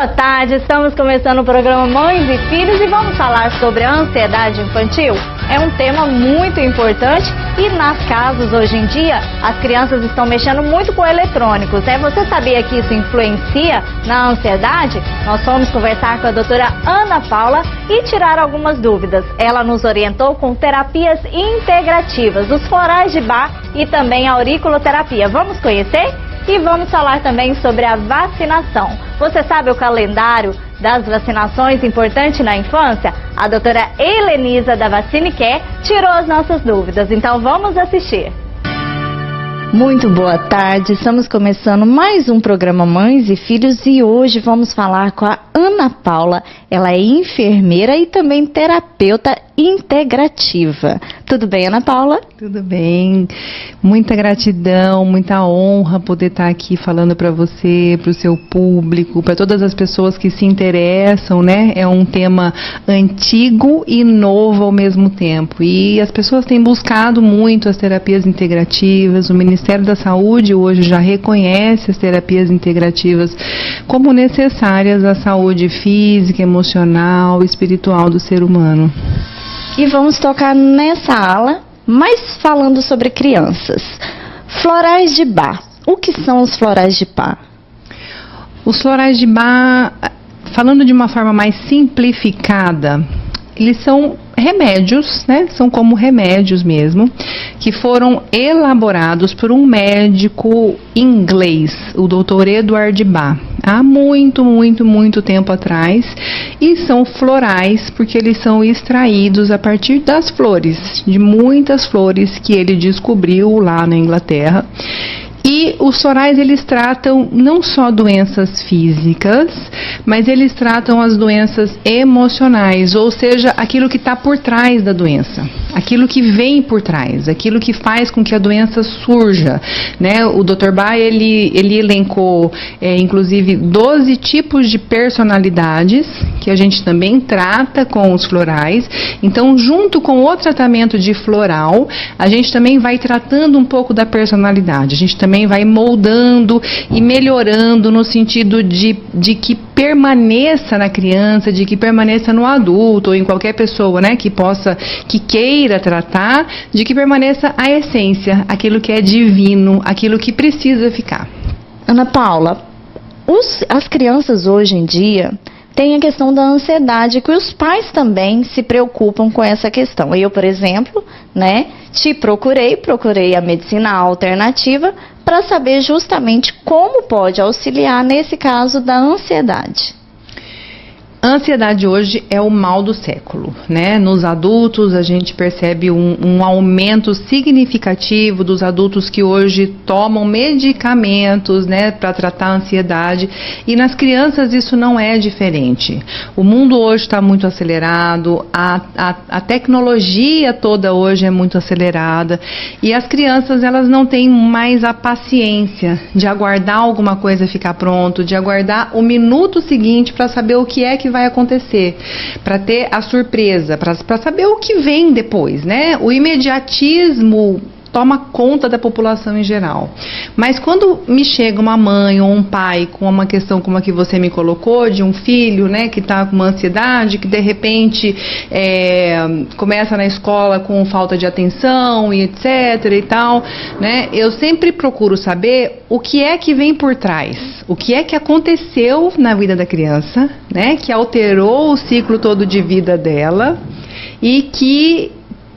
Boa tarde, estamos começando o programa Mães e Filhos e vamos falar sobre a ansiedade infantil. É um tema muito importante e nas casas hoje em dia as crianças estão mexendo muito com eletrônicos, né? Você sabia que isso influencia na ansiedade? Nós fomos conversar com a doutora Ana Paula e tirar algumas dúvidas. Ela nos orientou com terapias integrativas, os florais de Bach e também a auriculoterapia. Vamos conhecer? E vamos falar também sobre a vacinação. Você sabe o calendário das vacinações importante na infância? A doutora Helenisa da VaciniCare tirou as nossas dúvidas, então vamos assistir. Muito boa tarde, estamos começando mais um programa Mães e Filhos e hoje vamos falar com a Ana Paula. Ela é enfermeira e também terapeuta integrativa. Tudo bem, Ana Paula? Tudo bem. Muita gratidão, muita honra poder estar aqui falando para você, para o seu público, para todas as pessoas que se interessam, né? É um tema antigo e novo ao mesmo tempo. E as pessoas têm buscado muito as terapias integrativas. O Ministério da Saúde hoje já reconhece as terapias integrativas como necessárias à saúde física, emocional e espiritual do ser humano. E vamos tocar nessa ala, mas falando sobre crianças. Florais de Bach. O que são os florais de Bach? Os florais de Bach, falando de uma forma mais simplificada, eles são remédios, né? São como remédios mesmo, que foram elaborados por um médico inglês, o Dr. Edward Bach, há muito tempo atrás, e são florais porque eles são extraídos a partir das flores, de muitas flores que ele descobriu lá na Inglaterra. E os florais, eles tratam não só doenças físicas, mas eles tratam as doenças emocionais, ou seja, aquilo que está por trás da doença, aquilo que vem por trás, aquilo que faz com que a doença surja, né? O Dr. Bach, ele elencou, inclusive, 12 tipos de personalidades, que a gente também trata com os florais. Então, junto com o tratamento de floral, a gente também vai tratando um pouco da personalidade, a gente também vai moldando e melhorando no sentido de que permaneça na criança, de que permaneça no adulto ou em qualquer pessoa, né, que queira tratar, de que permaneça a essência, aquilo que é divino, aquilo que precisa ficar. Ana Paula, as crianças hoje em dia tem a questão da ansiedade, que os pais também se preocupam com essa questão. Eu, por exemplo, né, procurei a medicina alternativa para saber justamente como pode auxiliar nesse caso da ansiedade. A ansiedade hoje é o mal do século, né? Nos adultos a gente percebe um aumento significativo dos adultos que hoje tomam medicamentos, né, para tratar a ansiedade, e nas crianças isso não é diferente. O mundo hoje está muito acelerado, a tecnologia toda hoje é muito acelerada e as crianças, elas não têm mais a paciência de aguardar alguma coisa ficar pronto, de aguardar o minuto seguinte para saber o que é que vai acontecer, para ter a surpresa, para saber o que vem depois, né? O imediatismo toma conta da população em geral. Mas quando me chega uma mãe ou um pai com uma questão como a que você me colocou, de um filho, né, que está com uma ansiedade, que de repente começa na escola com falta de atenção e etc e tal, né, eu sempre procuro saber o que é que vem por trás, o que é que aconteceu na vida da criança, né, que alterou o ciclo todo de vida dela e que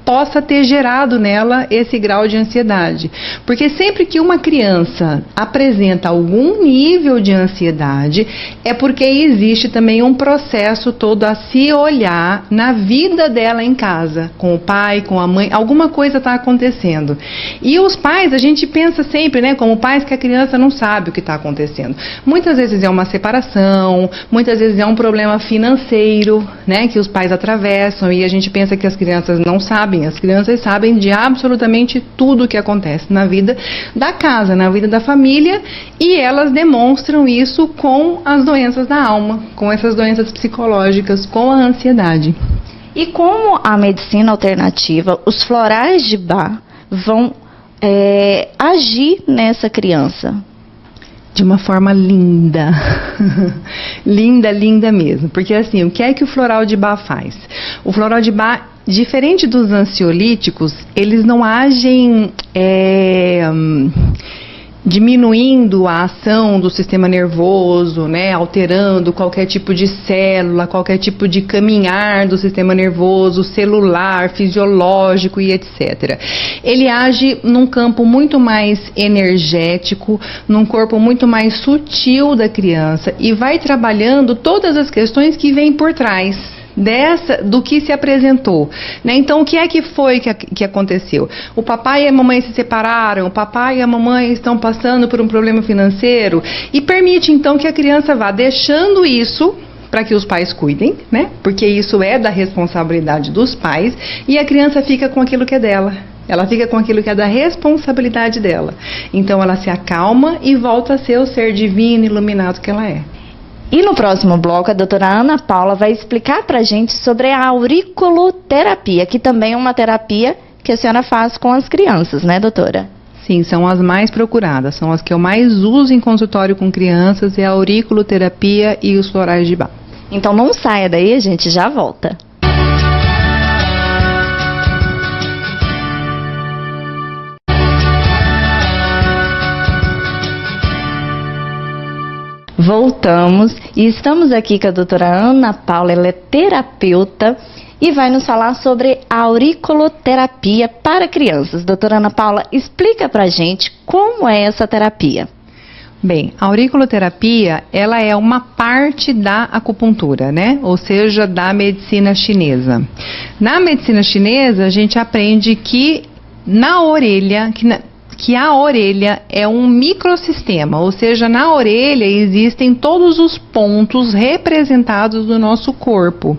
possa ter gerado nela esse grau de ansiedade. Porque sempre que uma criança apresenta algum nível de ansiedade, é porque existe também um processo todo a se olhar na vida dela em casa, com o pai, com a mãe, alguma coisa está acontecendo. E os pais, a gente pensa sempre, né, como pais, que a criança não sabe o que está acontecendo. Muitas vezes é uma separação, muitas vezes é um problema financeiro, né, que os pais atravessam e a gente pensa que as crianças não sabem. As crianças sabem de absolutamente tudo o que acontece na vida da casa, na vida da família, e elas demonstram isso com as doenças da alma, com essas doenças psicológicas, com a ansiedade. E como a medicina alternativa, os florais de Bach vão agir nessa criança? De uma forma linda, linda mesmo, porque assim, o que é que o floral de Bach faz? O floral de Bach, diferente dos ansiolíticos, eles não agem diminuindo a ação do sistema nervoso, né, alterando qualquer tipo de célula, qualquer tipo de caminhar do sistema nervoso, celular, fisiológico e etc. Ele age num campo muito mais energético, num corpo muito mais sutil da criança e vai trabalhando todas as questões que vêm por trás do que se apresentou, né? Então, o que é que foi que aconteceu? O papai e a mamãe se separaram, o papai e a mamãe estão passando por um problema financeiro e permite, então, que a criança vá deixando isso para que os pais cuidem, né? Porque isso é da responsabilidade dos pais e a criança fica com aquilo que é dela. Ela fica com aquilo que é da responsabilidade dela. Então, ela se acalma e volta a ser o ser divino, iluminado que ela é. E no próximo bloco, a doutora Ana Paula vai explicar pra gente sobre a auriculoterapia, que também é uma terapia que a senhora faz com as crianças, né, doutora? Sim, são as mais procuradas, são as que eu mais uso em consultório com crianças, é a auriculoterapia e os florais de Bach. Então não saia daí, a gente já volta. Voltamos e estamos aqui com a doutora Ana Paula, ela é terapeuta e vai nos falar sobre a auriculoterapia para crianças. Doutora Ana Paula, explica pra gente como é essa terapia. Bem, a auriculoterapia, ela é uma parte da acupuntura, né? Ou seja, da medicina chinesa. Na medicina chinesa, a gente aprende que na orelha, que a orelha é um microsistema, ou seja, na orelha existem todos os pontos representados do nosso corpo.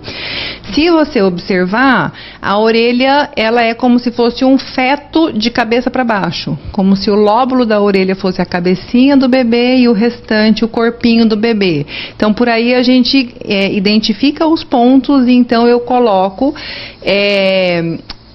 Se você observar, a orelha, ela é como se fosse um feto de cabeça para baixo, como se o lóbulo da orelha fosse a cabecinha do bebê e o restante o corpinho do bebê. Então, por aí a gente identifica os pontos e então eu coloco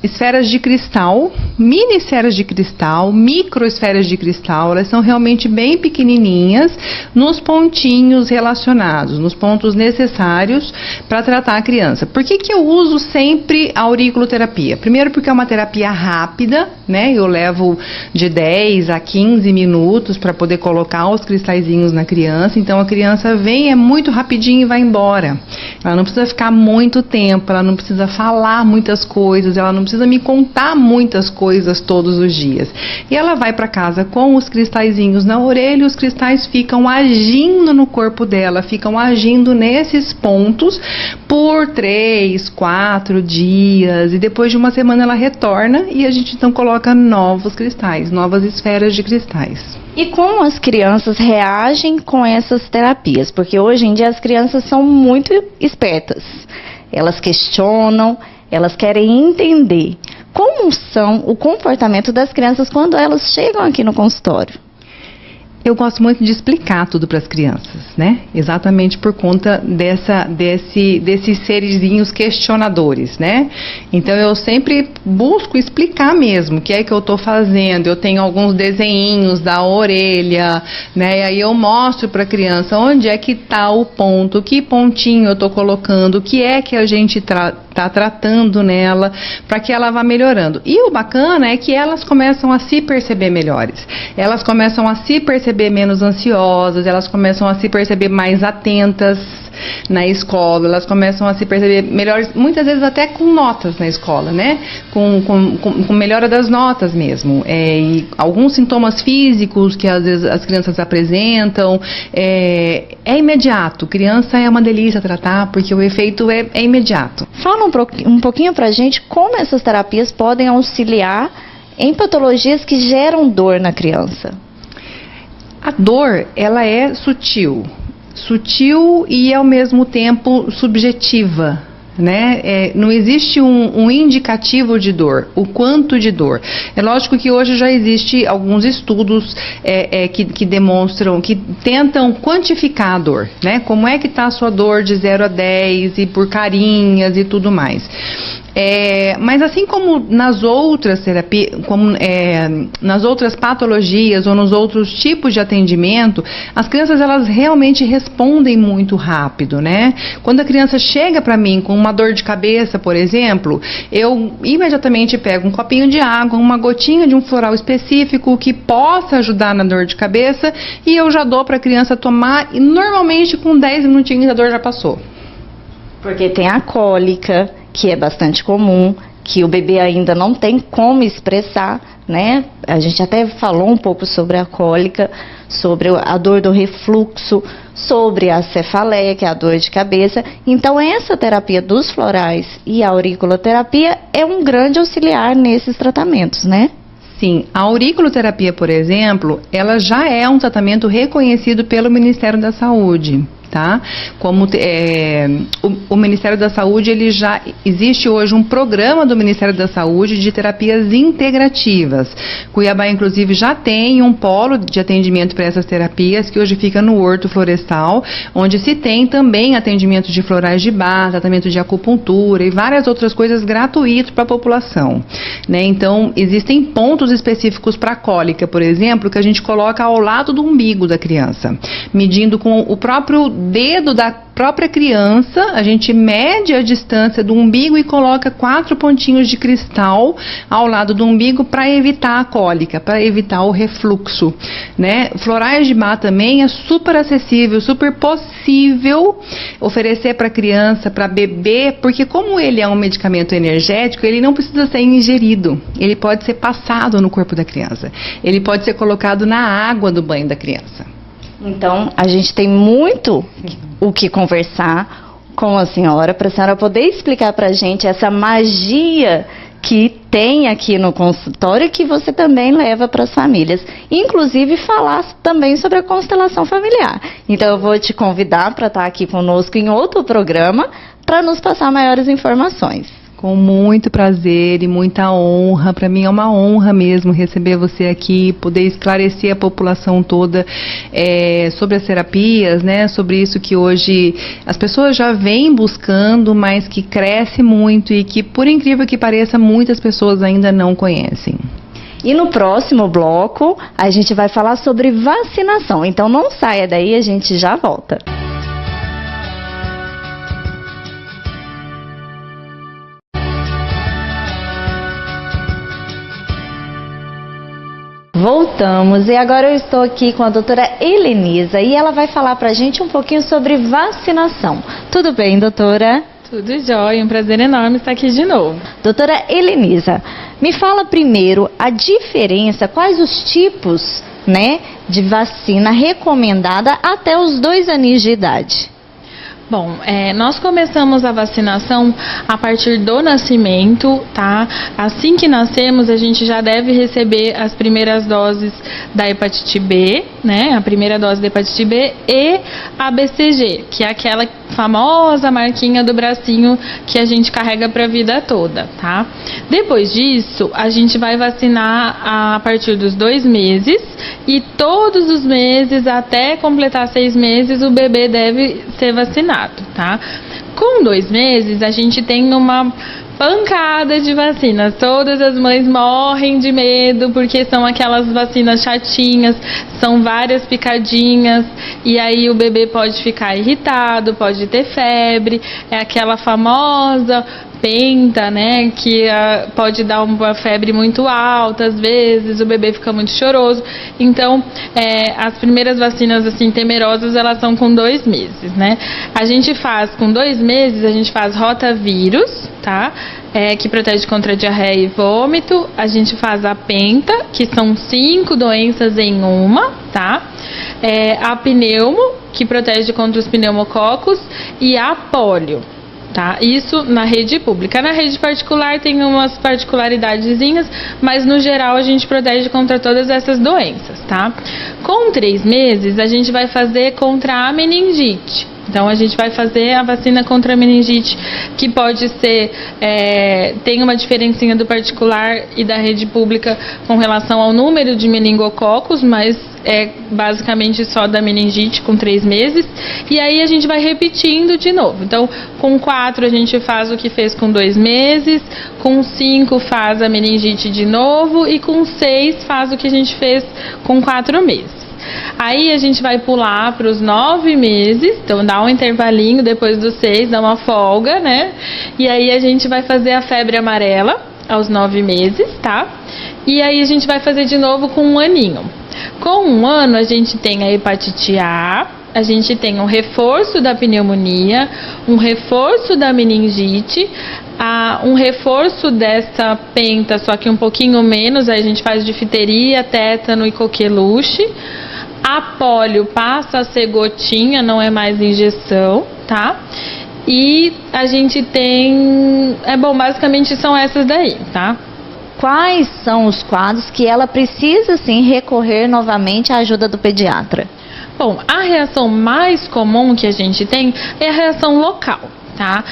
esferas de cristal, mini esferas de cristal, microesferas de cristal, elas são realmente bem pequenininhas nos pontinhos relacionados, nos pontos necessários para tratar a criança. Por que eu uso sempre a auriculoterapia? Primeiro porque é uma terapia rápida, né? Eu levo de 10 a 15 minutos para poder colocar os cristalzinhos na criança, então a criança vem, é muito rapidinho e vai embora. Ela não precisa ficar muito tempo, ela não precisa falar muitas coisas, ela não precisa me contar muitas coisas todos os dias. E ela vai para casa com os cristalzinhos na orelha, os cristais ficam agindo no corpo dela, ficam agindo nesses pontos por 3, 4 dias, e depois de uma semana ela retorna e a gente então coloca novos cristais, novas esferas de cristais. E como as crianças reagem com essas terapias? Porque hoje em dia as crianças são muito espertas. Elas questionam, elas querem entender como são o comportamento das crianças quando elas chegam aqui no consultório. Eu gosto muito de explicar tudo para as crianças, né? Exatamente por conta desses serizinhos questionadores, né? Então eu sempre busco explicar mesmo o que é que eu estou fazendo. Eu tenho alguns desenhinhos da orelha, né? E aí eu mostro para a criança onde é que está o ponto, que pontinho eu estou colocando, o que é que a gente está tratando nela, para que ela vá melhorando. E o bacana é que elas começam a se perceber melhores. Elas começam a se perceber menos ansiosas, elas começam a se perceber mais atentas na escola, elas começam a se perceber melhores, muitas vezes até com notas na escola, né? Com melhora das notas mesmo. E alguns sintomas físicos que às vezes as crianças apresentam, é imediato. Criança é uma delícia tratar, porque o efeito é imediato. Fala um pouquinho pra gente como essas terapias podem auxiliar em patologias que geram dor na criança. A dor, ela é sutil e ao mesmo tempo subjetiva, né? Não existe um indicativo de dor, o quanto de dor. É lógico que hoje já existe alguns estudos que demonstram, que tentam quantificar a dor, né? Como é que está a sua dor de 0 a 10 e por carinhas e tudo mais. Mas assim como nas outras terapias, nas outras patologias ou nos outros tipos de atendimento, as crianças elas realmente respondem muito rápido, né? Quando a criança chega para mim com uma dor de cabeça, por exemplo, eu imediatamente pego um copinho de água, uma gotinha de um floral específico que possa ajudar na dor de cabeça e eu já dou para a criança tomar e normalmente com 10 minutinhos a dor já passou. Porque tem a cólica, que é bastante comum, que o bebê ainda não tem como expressar, né? A gente até falou um pouco sobre a cólica, sobre a dor do refluxo, sobre a cefaleia, que é a dor de cabeça. Então, essa terapia dos florais e a auriculoterapia é um grande auxiliar nesses tratamentos, né? Sim, a auriculoterapia, por exemplo, ela já é um tratamento reconhecido pelo Ministério da Saúde. Tá? Como o Ministério da Saúde, existe hoje um programa do Ministério da Saúde de terapias integrativas. Cuiabá, inclusive, já tem um polo de atendimento para essas terapias, que hoje fica no Horto Florestal, onde se tem também atendimento de florais de Bach, tratamento de acupuntura e várias outras coisas gratuitas para a população, né? Então, existem pontos específicos para cólica, por exemplo, que a gente coloca ao lado do umbigo da criança, medindo com o próprio dedo da própria criança, a gente mede a distância do umbigo e coloca 4 pontinhos de cristal ao lado do umbigo para evitar a cólica, para evitar o refluxo, né? Florais de Bach também é super acessível, super possível oferecer para criança, para bebê, porque como ele é um medicamento energético, ele não precisa ser ingerido, ele pode ser passado no corpo da criança, ele pode ser colocado na água do banho da criança. Então, a gente tem muito o que conversar com a senhora, para a senhora poder explicar para a gente essa magia que tem aqui no consultório, que você também leva para as famílias. Inclusive, falar também sobre a constelação familiar. Então, eu vou te convidar para estar aqui conosco em outro programa, para nos passar maiores informações. Com muito prazer e muita honra, para mim é uma honra mesmo receber você aqui, poder esclarecer a população toda sobre as terapias, né? Sobre isso que hoje as pessoas já vêm buscando, mas que cresce muito e que, por incrível que pareça, muitas pessoas ainda não conhecem. E no próximo bloco, a gente vai falar sobre vacinação. Então não saia daí, a gente já volta. Voltamos e agora eu estou aqui com a doutora Helenisa e ela vai falar pra gente um pouquinho sobre vacinação. Tudo bem, doutora? Tudo jóia, um prazer enorme estar aqui de novo. Doutora Helenisa, me fala primeiro a diferença, quais os tipos, né, de vacina recomendada até os 2 aninhos de idade? Bom, nós começamos a vacinação a partir do nascimento, tá? Assim que nascemos, a gente já deve receber as primeiras doses da hepatite B, né? A primeira dose da hepatite B e a BCG, que é aquela famosa marquinha do bracinho que a gente carrega para a vida toda, tá? Depois disso, a gente vai vacinar a partir dos 2 meses e todos os meses, até completar 6 meses, o bebê deve ser vacinado, tá? Com 2 meses, a gente tem uma pancada de vacinas. Todas as mães morrem de medo porque são aquelas vacinas chatinhas, são várias picadinhas e aí o bebê pode ficar irritado, pode ter febre, é aquela famosa penta, né, que pode dar uma febre muito alta, às vezes o bebê fica muito choroso. Então, as primeiras vacinas assim temerosas, elas são com 2 meses, né? A gente faz com 2 meses, a gente faz rotavírus, tá? Que protege contra diarreia e vômito. A gente faz a penta, que são 5 doenças em uma, tá? A pneumo, que protege contra os pneumococos, e a polio. Tá? Isso na rede pública. Na rede particular tem umas particularidadezinhas, mas no geral a gente protege contra todas essas doenças, tá? Com 3 meses a gente vai fazer contra a meningite. Então a gente vai fazer a vacina contra a meningite, que pode ser, tem uma diferencinha do particular e da rede pública com relação ao número de meningococos, mas é basicamente só da meningite com 3 meses, e aí a gente vai repetindo de novo. Então, com 4 a gente faz o que fez com 2 meses, com 5 faz a meningite de novo, e com 6 faz o que a gente fez com 4 meses. Aí a gente vai pular para os 9 meses, então dá um intervalinho depois dos 6, dá uma folga, né? E aí a gente vai fazer a febre amarela aos 9 meses, tá? E aí a gente vai fazer de novo com 1 aninho. Com 1 ano a gente tem a hepatite A, a gente tem um reforço da pneumonia, um reforço da meningite, um reforço dessa penta, só que um pouquinho menos, aí a gente faz difteria, tétano e coqueluche. A pólio passa a ser gotinha, não é mais injeção, tá? E a gente tem... basicamente são essas daí, tá? Quais são os quadros que ela precisa, sim, recorrer novamente à ajuda do pediatra? Bom, a reação mais comum que a gente tem é a reação local. Tá?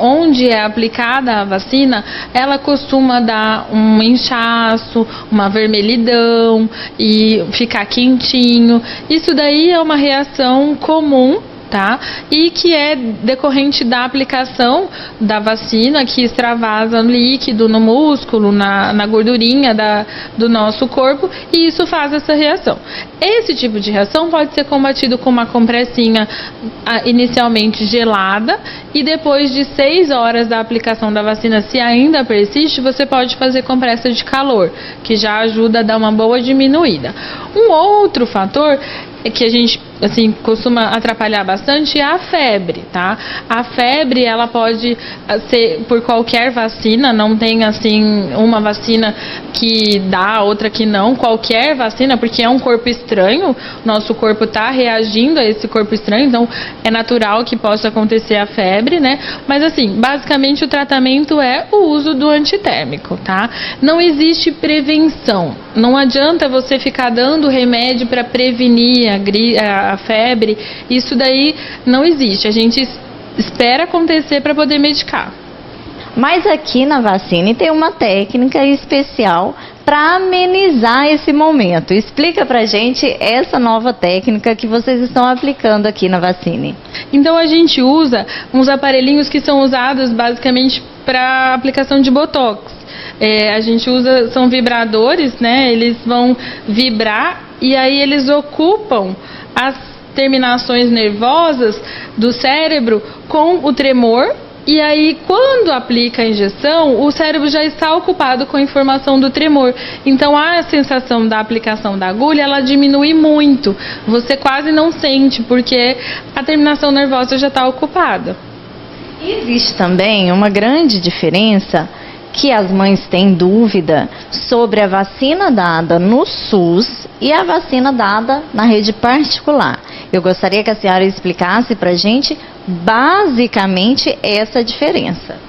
Onde é aplicada a vacina, ela costuma dar um inchaço, uma vermelhidão e ficar quentinho. Isso daí é uma reação comum, tá? E que é decorrente da aplicação da vacina, que extravasa líquido no músculo, na gordurinha do nosso corpo, e isso faz essa reação. Esse tipo de reação pode ser combatido com uma compressinha inicialmente gelada, e depois de 6 horas da aplicação da vacina, se ainda persiste, você pode fazer compressa de calor, que já ajuda a dar uma boa diminuída. Um outro fator que a gente costuma atrapalhar bastante é a febre, tá? A febre, ela pode ser por qualquer vacina, não tem uma vacina que dá, outra que não, qualquer vacina, porque é um corpo estranho, nosso corpo está reagindo a esse corpo estranho, então é natural que possa acontecer a febre, né? Mas basicamente o tratamento é o uso do antitérmico, tá? Não existe prevenção, não adianta você ficar dando remédio para prevenir a febre, isso daí não existe, a gente espera acontecer para poder medicar. Mas aqui na vacina tem uma técnica especial para amenizar esse momento. Explica pra gente essa nova técnica que vocês estão aplicando aqui na vacina. Então a gente usa uns aparelhinhos que são usados basicamente para aplicação de botox. A gente usa, são vibradores, né? Eles vão vibrar e aí eles ocupam as terminações nervosas do cérebro com o tremor, e aí quando aplica a injeção, o cérebro já está ocupado com a informação do tremor. Então a sensação da aplicação da agulha, ela diminui muito. Você quase não sente, porque a terminação nervosa já está ocupada. Existe também uma grande diferença que as mães têm dúvida sobre a vacina dada no SUS e a vacina dada na rede particular. Eu gostaria que a senhora explicasse para a gente basicamente essa diferença.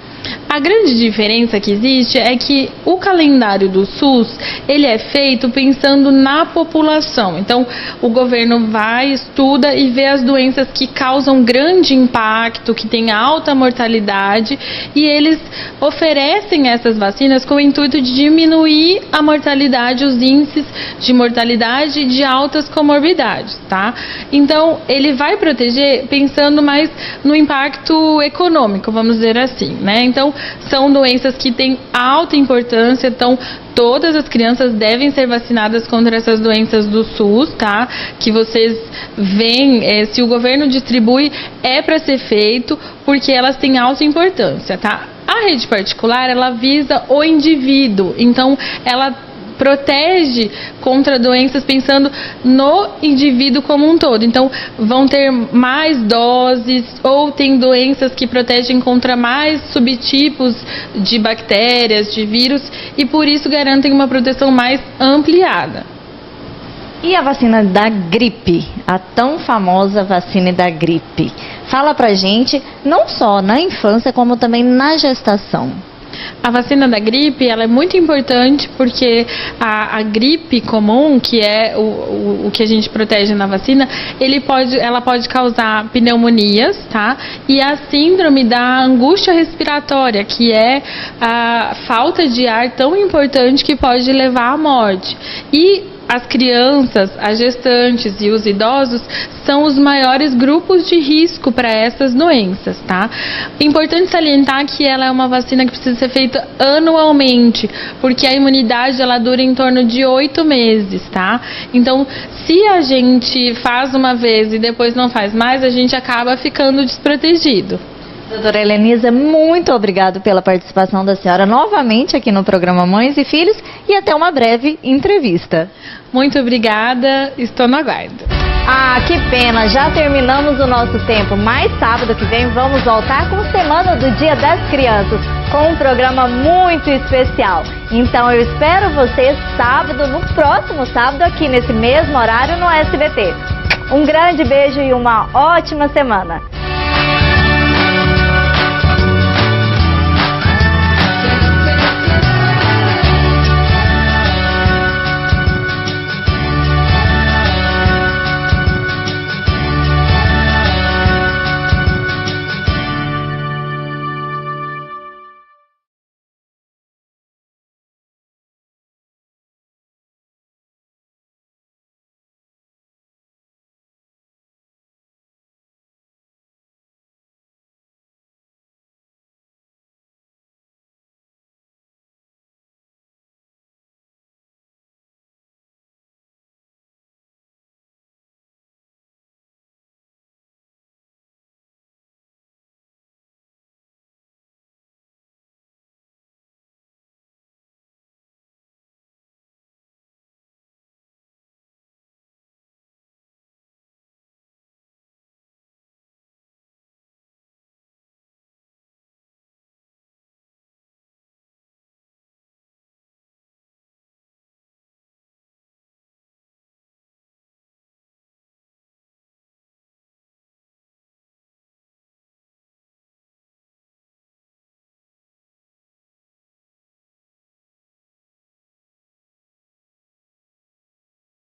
A grande diferença que existe é que o calendário do SUS, ele é feito pensando na população. Então, o governo vai, estuda e vê as doenças que causam grande impacto, que têm alta mortalidade, e eles oferecem essas vacinas com o intuito de diminuir a mortalidade, os índices de mortalidade de altas comorbidades, tá? Então, ele vai proteger pensando mais no impacto econômico, vamos dizer assim, né? Então, são doenças que têm alta importância, então todas as crianças devem ser vacinadas contra essas doenças do SUS, tá? Que vocês veem, se o governo distribui, é para ser feito, porque elas têm alta importância, tá? A rede particular, ela visa o indivíduo, então ela protege contra doenças pensando no indivíduo como um todo. Então, vão ter mais doses, ou tem doenças que protegem contra mais subtipos de bactérias, de vírus, e por isso garantem uma proteção mais ampliada. E a vacina da gripe, a tão famosa vacina da gripe? Fala pra gente, não só na infância, como também na gestação. A vacina da gripe, ela é muito importante porque a gripe comum, que é o que a gente protege na vacina, ela pode causar pneumonias, tá? E a síndrome da angústia respiratória, que é a falta de ar tão importante que pode levar à morte. E as crianças, as gestantes e os idosos são os maiores grupos de risco para essas doenças, tá? Importante salientar que ela é uma vacina que precisa ser feita anualmente, porque a imunidade ela dura em torno de 8 meses, tá? Então, se a gente faz uma vez e depois não faz mais, a gente acaba ficando desprotegido. Doutora Helenisa, muito obrigado pela participação da senhora novamente aqui no programa Mães e Filhos e até uma breve entrevista. Muito obrigada, estou no aguardo. Ah, que pena, já terminamos o nosso tempo, mas sábado que vem vamos voltar com Semana do Dia das Crianças, com um programa muito especial. Então eu espero vocês no próximo sábado, aqui nesse mesmo horário no SBT. Um grande beijo e uma ótima semana.